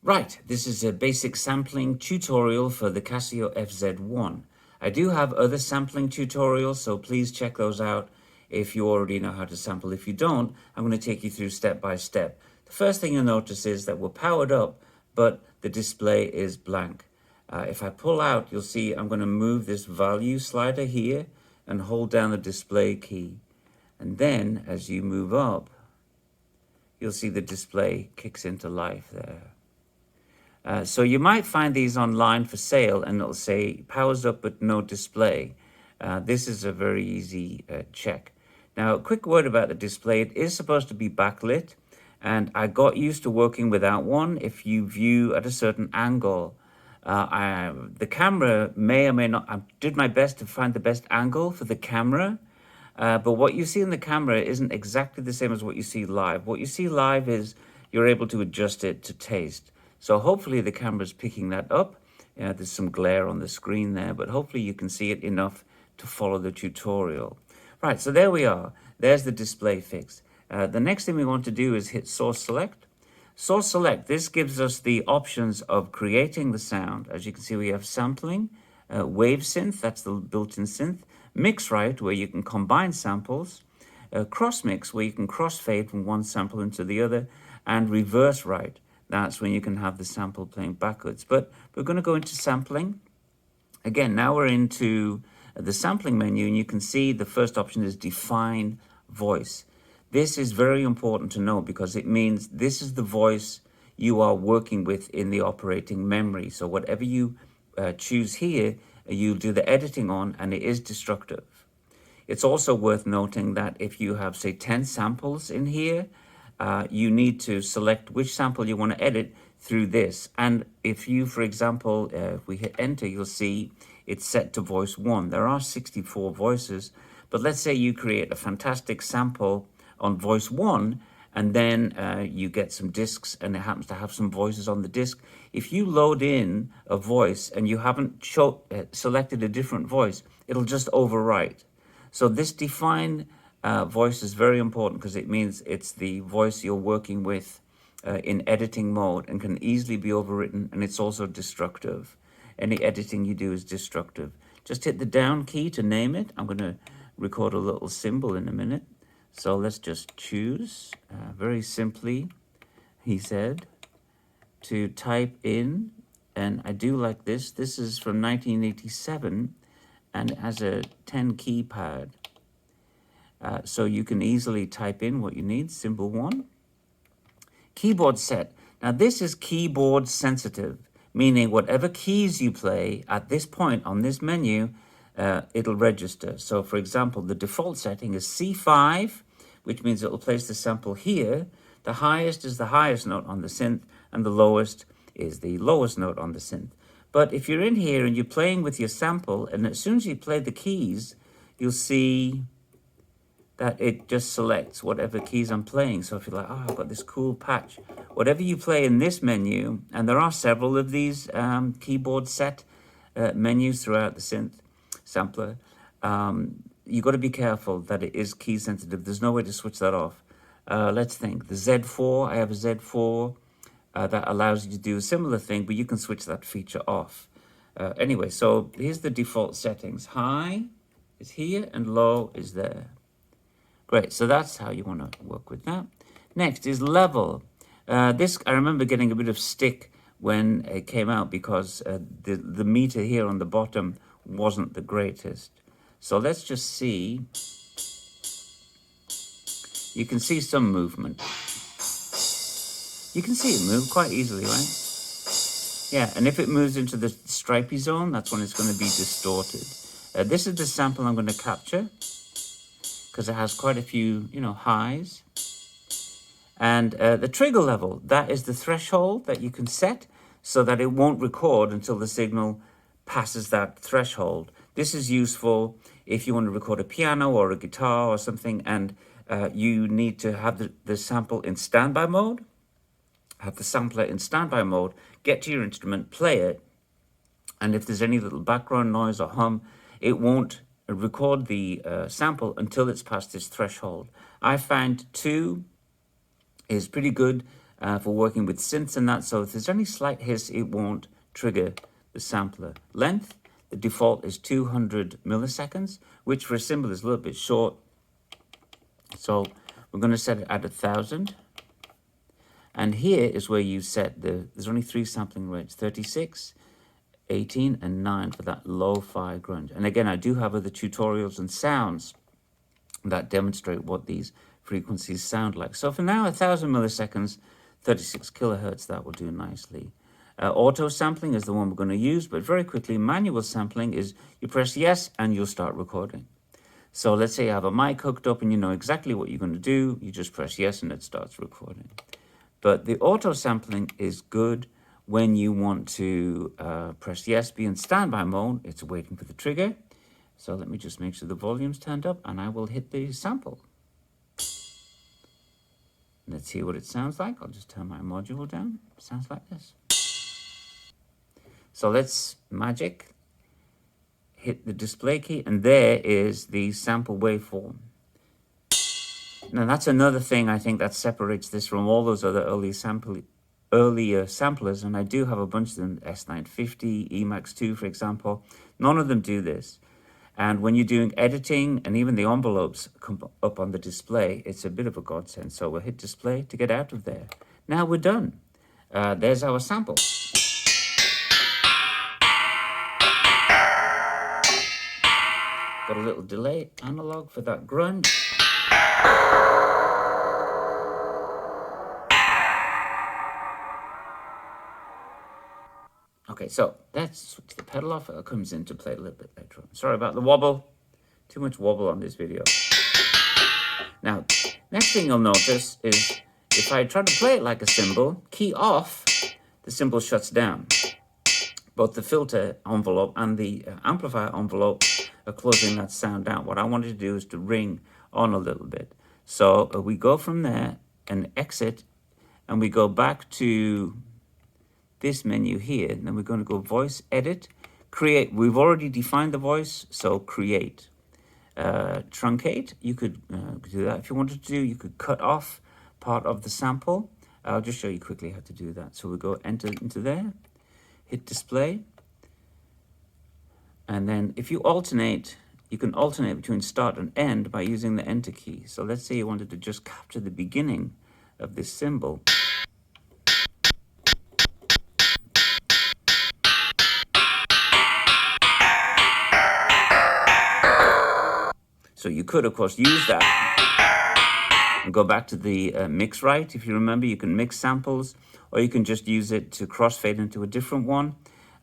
Right, this is a basic sampling tutorial for the Casio FZ-1. I do have other sampling tutorials, so please check those out if you already know how to sample. If you don't, I'm going to take you through step by step. The first thing you'll notice is that we're powered up, but the display is blank. If I pull out, you'll see I'm going to move this value slider here and hold down the display key. And then as you move up, you'll see the display kicks into life there. So you might find these online for sale and it'll say powers up but no display. This is a very easy check. Now, a quick word about the display. It is supposed to be backlit, and I got used to working without one. If you view at a certain angle, the camera may or may not, I did my best to find the best angle for the camera, but what you see in the camera isn't exactly the same as what you see live. What you see live is you're able to adjust it to taste. So hopefully the camera's picking that up. There's some glare on the screen there, but hopefully you can see it enough to follow the tutorial. Right, so there we are. There's the display fix. The next thing we want to do is hit Source Select. Source Select, this gives us the options of creating the sound. As you can see, we have sampling, wave synth, that's the built-in synth, mix right, where you can combine samples, cross mix, where you can crossfade from one sample into the other, and reverse right. That's when you can have the sample playing backwards. But we're going to go into sampling. Again, now we're into the sampling menu, and you can see the first option is define voice. This is very important to know because it means this is the voice you are working with in the operating memory. So whatever you choose here, you'll do the editing on, and it is destructive. It's also worth noting that if you have, say, 10 samples in here, you need to select which sample you want to edit through this. And if you, for example, if we hit enter, you'll see it's set to voice 1. There are 64 voices, but let's say you create a fantastic sample on voice 1, and then you get some discs and it happens to have some voices on the disc. If you load in a voice and you haven't selected a different voice, it'll just overwrite. So this define voice is very important because it means it's the voice you're working with in editing mode and can easily be overwritten, and it's also destructive. Any editing you do is destructive. Just hit the down key to name it. I'm going to record a little symbol in a minute. So let's just choose, very simply, he said, to type in, and I do like this. This is from 1987, and it has a 10 keypad. So you can easily type in what you need, symbol 1. Keyboard set. Now this is keyboard sensitive, meaning whatever keys you play at this point on this menu, it'll register. So for example, the default setting is C5, which means it will place the sample here. The highest is the highest note on the synth, and the lowest is the lowest note on the synth. But if you're in here and you're playing with your sample, and as soon as you play the keys, you'll see that it just selects whatever keys I'm playing. So if you're like, oh, I've got this cool patch, whatever you play in this menu, and there are several of these keyboard set menus throughout the synth sampler, you've got to be careful that it is key sensitive. There's no way to switch that off. Let's think. The Z4, I have a Z4 that allows you to do a similar thing, but you can switch that feature off. Anyway, so here's the default settings. High is here and low is there. Great, so that's how you want to work with that. Next is level. This, I remember getting a bit of stick when it came out because the meter here on the bottom wasn't the greatest. So let's just see. You can see some movement. You can see it move quite easily, right? Yeah, and if it moves into the stripy zone, that's when it's going to be distorted. This is the sample I'm going to capture because it has quite a few, highs. And the trigger level, that is the threshold that you can set so that it won't record until the signal passes that threshold. This is useful if you want to record a piano or a guitar or something, and you need to have the sample in standby mode, have the sampler in standby mode, get to your instrument, play it, and if there's any little background noise or hum, it won't record the sample until it's past this threshold. I find 2 is pretty good for working with synths and that. So if there's any slight hiss, it won't trigger the sampler. Length, the default is 200 milliseconds, which for a cymbal is a little bit short. So we're going to set it at 1,000. And here is where you set there's only 3 sampling rates, 36, 18, and 9 for that lo-fi grunge. And again, I do have other tutorials and sounds that demonstrate what these frequencies sound like. So for now, 1,000 milliseconds, 36 kilohertz, that will do nicely. Auto sampling is the one we're going to use, but very quickly, manual sampling is you press yes and you'll start recording. So let's say you have a mic hooked up and you know exactly what you're going to do. You just press yes and it starts recording. But the auto sampling is good when you want to press yes, be in standby mode. It's waiting for the trigger. So let me just make sure the volume's turned up and I will hit the sample. Let's hear what it sounds like. I'll just turn my module down. It sounds like this. So let's magic, hit the display key, and there is the sample waveform. Now that's another thing I think that separates this from all those other earlier samplers, and I do have a bunch of them, S950, Emax2 for example. None of them do this. And when you're doing editing and even the envelopes come up on the display, it's a bit of a godsend. So we'll hit display to get out of there. Now we're done. There's our sample. Got a little delay analog for that grunge. Okay, so let's switch the pedal off. It comes into play a little bit later on. Sorry about the wobble. Too much wobble on this video. Now, next thing you'll notice is if I try to play it like a cymbal, key off, the cymbal shuts down. Both the filter envelope and the amplifier envelope are closing that sound down. What I wanted to do is to ring on a little bit. So we go from there and exit, and we go back to this menu here, and then we're going to go voice, edit, create. We've already defined the voice, so create. Truncate, you could do that if you wanted to do. You could cut off part of the sample. I'll just show you quickly how to do that. So we'll go enter into there, hit display, and then if you alternate, you can alternate between start and end by using the enter key. So let's say you wanted to just capture the beginning of this symbol. So you could, of course, use that and go back to the mix right. If you remember, you can mix samples, or you can just use it to crossfade into a different one.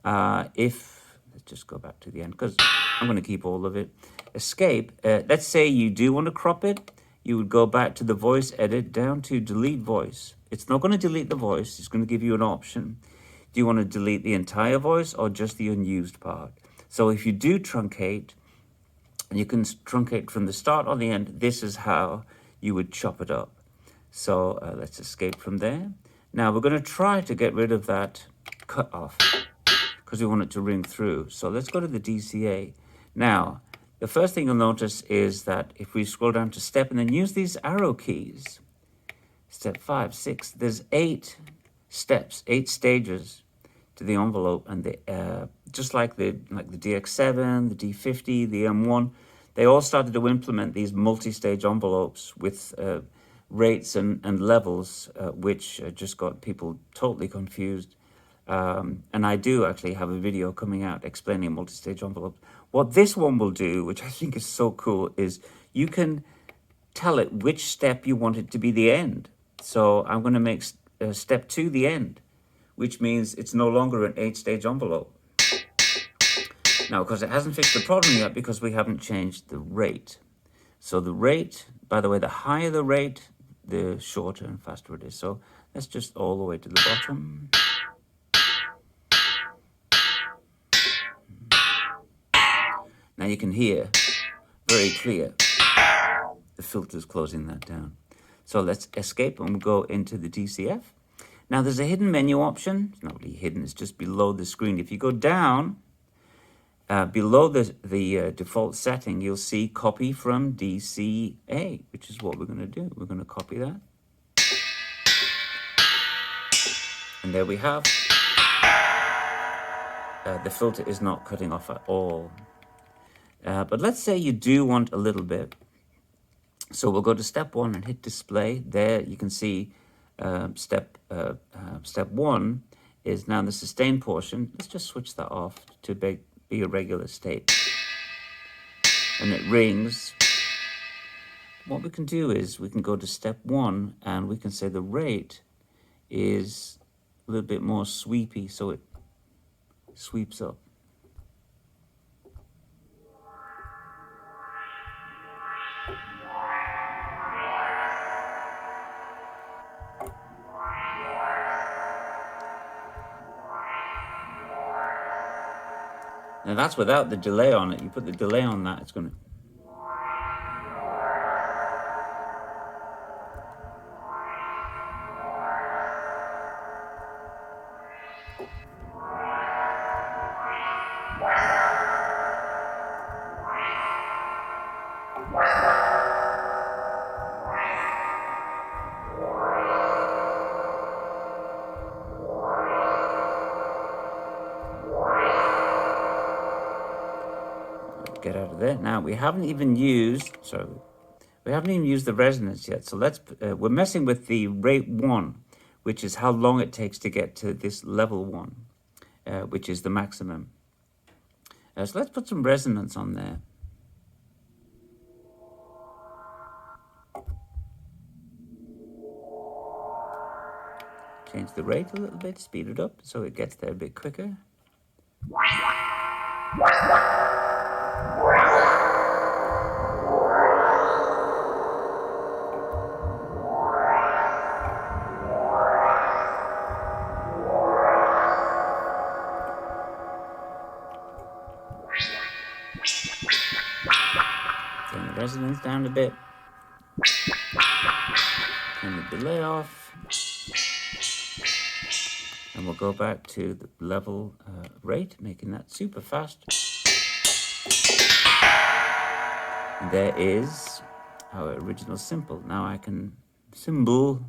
Let's just go back to the end, because I'm going to keep all of it. Escape. Let's say you do want to crop it. You would go back to the voice edit, down to delete voice. It's not going to delete the voice. It's going to give you an option. Do you want to delete the entire voice or just the unused part? So if you do truncate, you can truncate from the start or the end. This is how you would chop it up. So let's escape from there. Now we're going to try to get rid of that cut off because we want it to ring through. So let's go to the DCA. Now, the first thing you'll notice is that if we scroll down to step and then use these arrow keys, step 5, 6, there's 8 steps, 8 stages to the envelope, and the just like the DX7, the D50, the M1, they all started to implement these multi-stage envelopes with rates and levels, which just got people totally confused. And I do actually have a video coming out explaining multi-stage envelopes. What this one will do, which I think is so cool, is you can tell it which step you want it to be the end. So I'm going to make step 2 the end, which means it's no longer an 8-stage envelope. Now, of course, it hasn't fixed the problem yet because we haven't changed the rate. So the rate, by the way, the higher the rate, the shorter and faster it is. So let's just all the way to the bottom. Now you can hear very clear the filter's closing that down. So let's escape and we'll go into the DCF. Now there's a hidden menu option. It's not really hidden, it's just below the screen. If you go down, below the default setting, you'll see copy from DCA, which is what we're going to do. We're going to copy that. And there we have. The filter is not cutting off at all. But let's say you do want a little bit. So we'll go to step 1 and hit display. There you can see step 1 is now the sustain portion. Let's just switch that off to be a regular state. And it rings. What we can do is we can go to step 1 and we can say the rate is a little bit more sweepy, so it sweeps up. Now that's without the delay on it. You put the delay on that, it's going to... Get out of there. Now we haven't even used, the resonance yet. So let's, we're messing with the rate 1, which is how long it takes to get to this level 1, which is the maximum. So let's put some resonance on there. Change the rate a little bit, speed it up so it gets there a bit quicker. Turn the resonance down a bit. Turn the delay off. And we'll go back to the level rate, making that super fast. And there is our original symbol. Now I can symbol.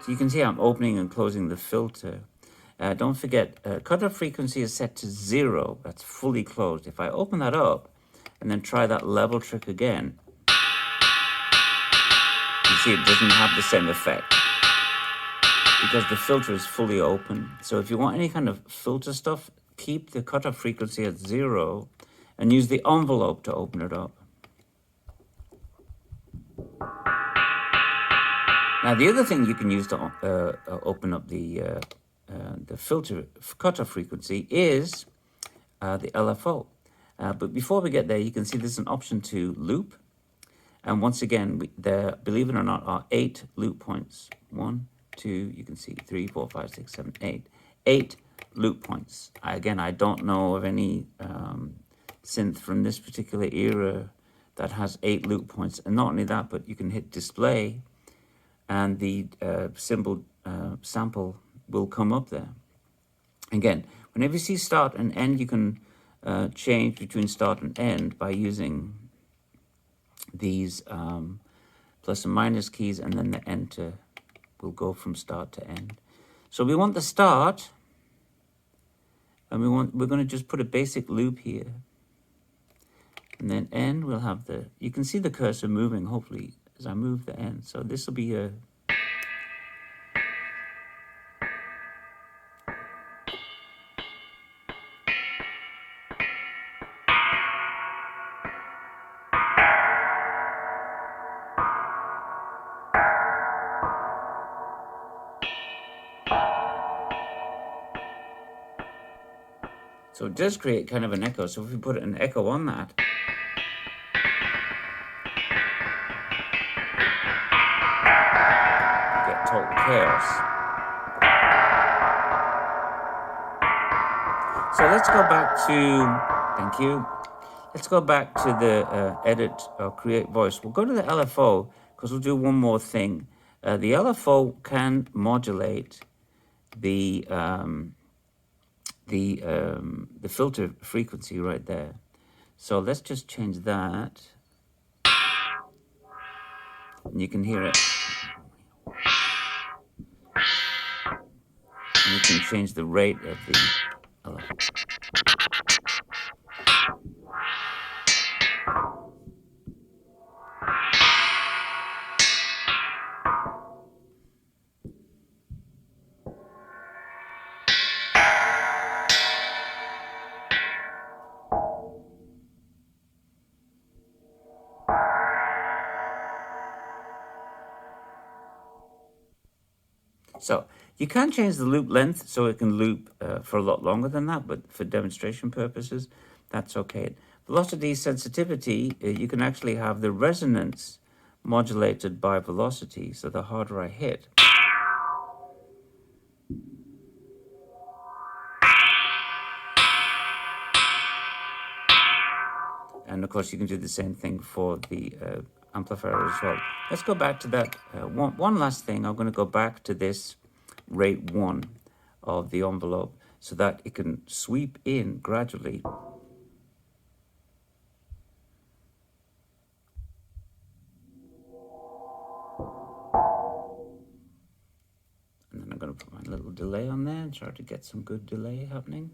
So you can see I'm opening and closing the filter. Don't forget, cutoff frequency is set to 0. That's fully closed. If I open that up and then try that level trick again, you see it doesn't have the same effect because the filter is fully open. So if you want any kind of filter stuff, keep the cutoff frequency at 0 and use the envelope to open it up. Now, the other thing you can use to open up the filter cutoff frequency is the LFO. But before we get there, you can see there's an option to loop. And once again, there, believe it or not, are 8 loop points. 1, 2, you can see 3, 4, 5, 6, 7, 8. 8 loop points. Again, I don't know of any synth from this particular era that has 8 loop points. And not only that, but you can hit display and the sample will come up there. Again, whenever you see start and end, you can change between start and end by using these plus and minus keys, and then the enter will go from start to end. So we want the start, and we're going to just put a basic loop here, and then end. We'll have the, you can see the cursor moving hopefully as I move the end. So this will be a so it does create kind of an echo. So if we put an echo on that, you get total chaos. So let's go back to, thank you. Let's go back to the edit or create voice. We'll go to the LFO because we'll do one more thing. The LFO can modulate the filter frequency right there. So let's just change that, and you can hear it. And you can change the rate of the. So you can change the loop length so it can loop for a lot longer than that, but for demonstration purposes, that's okay. Velocity sensitivity, you can actually have the resonance modulated by velocity, so the harder I hit. And of course, you can do the same thing for the amplifier as well. Let's go back to that. One last thing, I'm going to go back to this rate 1 of the envelope so that it can sweep in gradually. And then I'm going to put my little delay on there and try to get some good delay happening.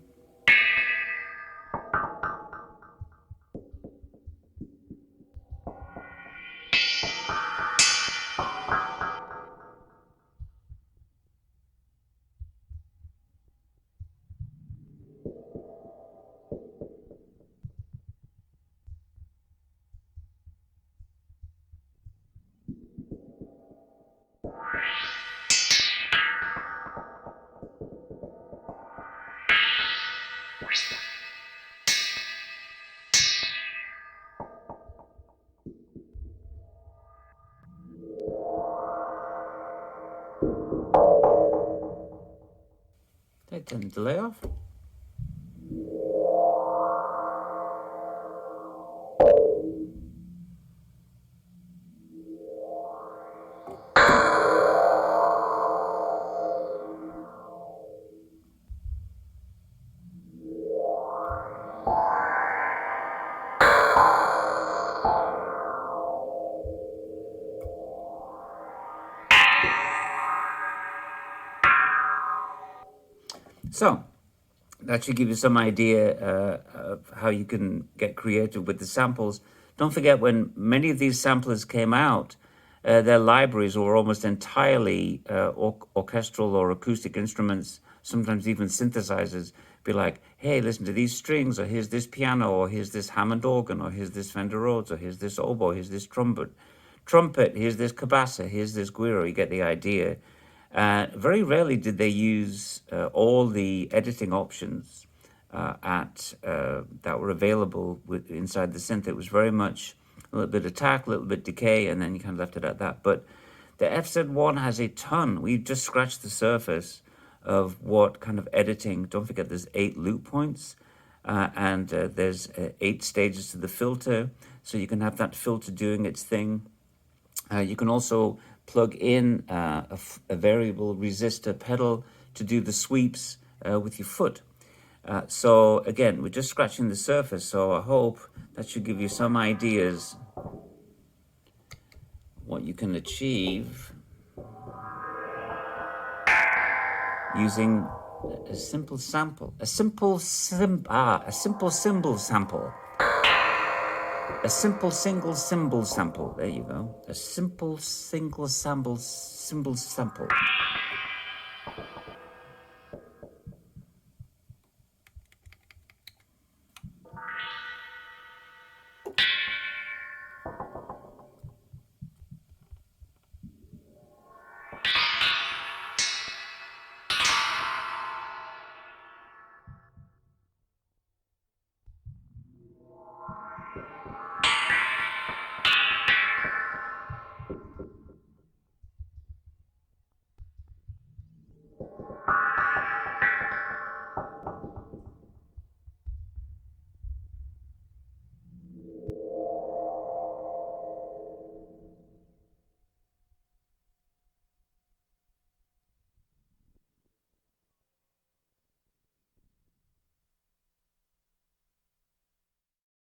Did I turn the delay off? So that should give you some idea of how you can get creative with the samples. Don't forget, when many of these samplers came out, their libraries were almost entirely orchestral or acoustic instruments, sometimes even synthesizers. Be like, hey, listen to these strings, or here's this piano, or here's this Hammond organ, or here's this Fender Rhodes, or here's this oboe, here's this trumpet, here's this cabasa, here's this guiro. You get the idea. Very rarely did they use all the editing options that were available inside the synth. It was very much a little bit attack, a little bit decay, and then you kind of left it at that. But the FZ-1 has a ton. We've just scratched the surface of what kind of editing. Don't forget, there's 8 loop points, and there's 8 stages to the filter, so you can have that filter doing its thing. You can also plug in a variable resistor pedal to do the sweeps with your foot. So again, we're just scratching the surface, so I hope that should give you some ideas what you can achieve using a simple sample, a simple cymbal sample. A simple single cymbal sample. There you go. A simple single cymbal sample.